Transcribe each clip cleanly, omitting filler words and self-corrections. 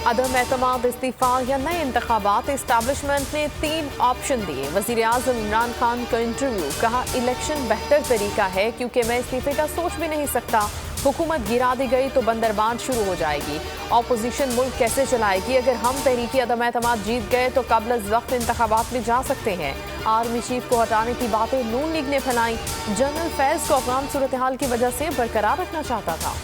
अदम एतमाद, इस्तीफा या नए इंतखाबात। इस्टेब्लिशमेंट ने 3 ऑप्शन दिए। वज़ीर आज़म इमरान खान का इंटरव्यू, कहा इलेक्शन बेहतर तरीका है क्योंकि मैं इस्तीफे का सोच भी नहीं सकता। हुकूमत गिरा दी गई तो बंदरबांट शुरू हो जाएगी। ऑपोजिशन मुल्क कैसे चलाएगी? अगर हम तहरीकी अदम एतमाद जीत गए तो कब्ल वक्त इंतखाबात में जा सकते हैं। आर्मी चीफ को हटाने की बातें नून लीग ने फैलाई। जनरल फैज को अफगान सूरत हाल की वजह से बरकरार रखना चाहता था।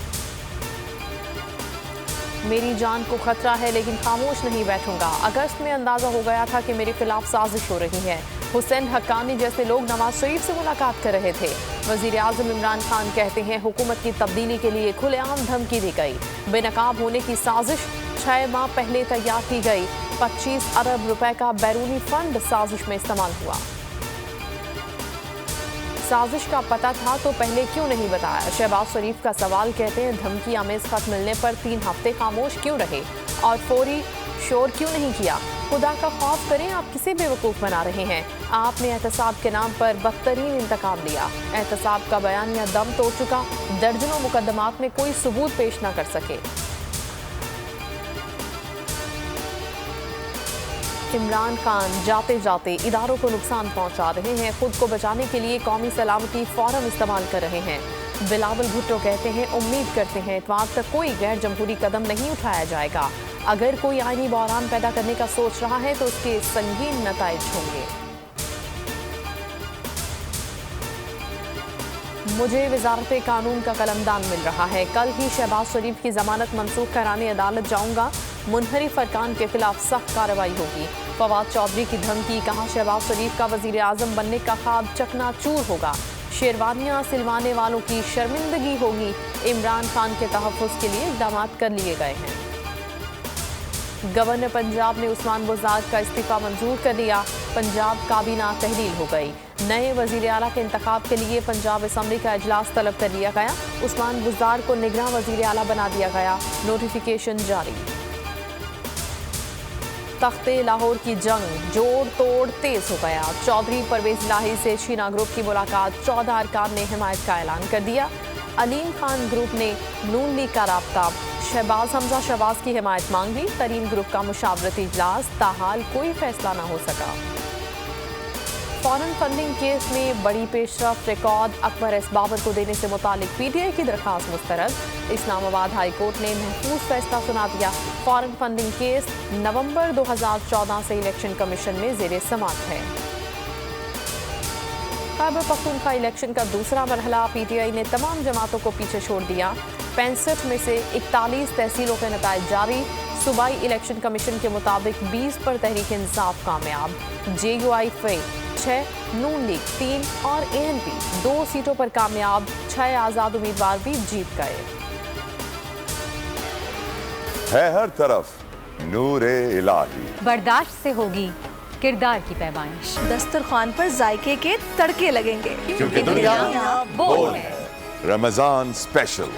मेरी जान को खतरा है लेकिन खामोश नहीं बैठूंगा। अगस्त में अंदाजा हो गया था कि मेरे खिलाफ साजिश हो रही है। हुसैन हक्कानी जैसे लोग नवाज शरीफ से मुलाकात कर रहे थे। वजीर आजम इमरान खान कहते हैं हुकूमत की तब्दीली के लिए खुलेआम धमकी दी गई। बेनकाब होने की साजिश 6 माह पहले तैयार की गई। 25 अरब रुपए का बैरूनी फंड साजिश में इस्तेमाल हुआ। साजिश का पता था तो पहले क्यों नहीं बताया? शहबाज शरीफ का सवाल। कहते हैं धमकी आमेज खत मिलने पर 3 हफ्ते खामोश क्यों रहे और फौरी शोर क्यों नहीं किया? खुदा का खौफ करें, आप किसे बेवकूफ़ बना रहे हैं? आपने एहतसाब के नाम पर बदतरीन इंतकाम लिया। एहतसाब का बयानिया दम तोड़ चुका। दर्जनों मुकदमात में कोई सबूत पेश न कर सके। इमरान खान जाते जाते इदारों को नुकसान पहुंचा रहे हैं। खुद को बचाने के लिए कौमी सलामती फौरम इस्तेमाल कर रहे हैं। बिलावल भुट्टो कहते हैं उम्मीद करते हैं इतवार तक कोई गैर जमहूरी कदम नहीं उठाया जाएगा। अगर कोई आईनी बहरान पैदा करने का सोच रहा है तो उसके संगीन नताइज होंगे। मुझे वजारत कानून का कलमदान मिल रहा है। कल ही शहबाज शरीफ की जमानत मनसूख कराने अदालत जाऊंगा। मुनहरिफ अरकान के खिलाफ सख्त कार्रवाई होगी। फवाद चौधरी की धमकी। कहा शहबाज शरीफ का वजीर आजम बनने का ख्वाब चकनाचूर होगा। शेरवानियां सिलवाने वालों की शर्मिंदगी होगी। इमरान खान के तहफ़्फ़ुज़ के लिए इक़दाम कर लिए गए हैं। गवर्नर पंजाब ने उस्मान बुज़दार का इस्तीफा मंजूर कर लिया। पंजाब काबीना तहलील हो गई। नए वज़ीर आला के इंतखाब के लिए पंजाब असम्बली का इजलास तलब कर लिया गया। उस्मान बुज़दार को निगरां वज़ीर आला बना दिया गया। नोटिफिकेशन जारी। तख्ते लाहौर की जंग जोड़ तोड़ तेज हो गया। चौधरी परवेज इलाही से शीना ग्रुप की मुलाकात। 14 अरकान ने हिमायत का ऐलान कर दिया। अलीम खान ग्रुप ने नून लीग का राब्ता। शहबाज हमजा शहबाज की हिमायत मांग ली। तरीन ग्रुप का मुशावरती इजलास। ताहाल कोई फैसला न हो सका। फॉरेन फंडिंग केस में बड़ी पेशरफ। रिकॉर्ड अकबर एस बाबर को देने से मुतालिक पीटीआई की दरखास्त मुस्तरद। इस्लामाबाद हाई कोर्ट ने महफूज फैसला सुना दिया। फॉरेन फंडिंग केस नवंबर 2014 से इलेक्शन कमीशन में ज़ेरे समाअत है। खैबर पख्तूनख्वा इलेक्शन का दूसरा मरहला। पीटीआई ने तमाम जमातों को पीछे छोड़ दिया। 65 में से 41 तहसीलों के नताइज जारी। सूबाई इलेक्शन कमीशन के मुताबिक 20 पर तहरीक इंसाफ कामयाब। JUI 6, नून लीग 3 और ANP 2 सीटों पर कामयाब। 6 आज़ाद उम्मीदवार भी जीत गए। है हर तरफ नूरे इलाही। बर्दाश्त से होगी किरदार की पैमाइश। दस्तरखान पर जायके के तड़के लगेंगे क्योंकि दुनिया बोल है। रमजान स्पेशल।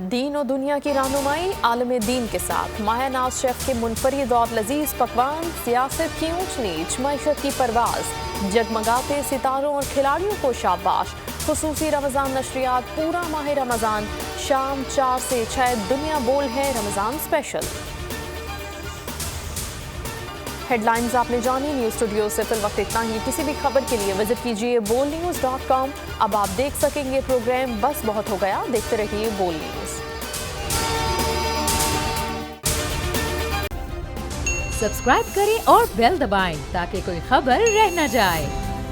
दीन और दुनिया की रहनुमाई आलम दीन के साथ माया नाज शेफ के मुनफरिद और लजीज पकवान। सियासत की ऊंच नीच, मईशत की परवाज। जगमगाते सितारों और खिलाड़ियों को शाबाश। खुसूसी रमजान नशरियात पूरा माह रमजान। शाम 4 से 6 दुनिया बोल है रमजान स्पेशल। हेडलाइंस आपने जानी। न्यूज़ स्टूडियो से फिल वक्त इतना ही। किसी भी खबर के लिए विजिट कीजिए bolnews.com। अब आप देख सकेंगे प्रोग्राम बस बहुत हो गया। देखते रहिए बोल न्यूज़। सब्सक्राइब करें और बेल दबाएं ताकि कोई खबर रह न जाए।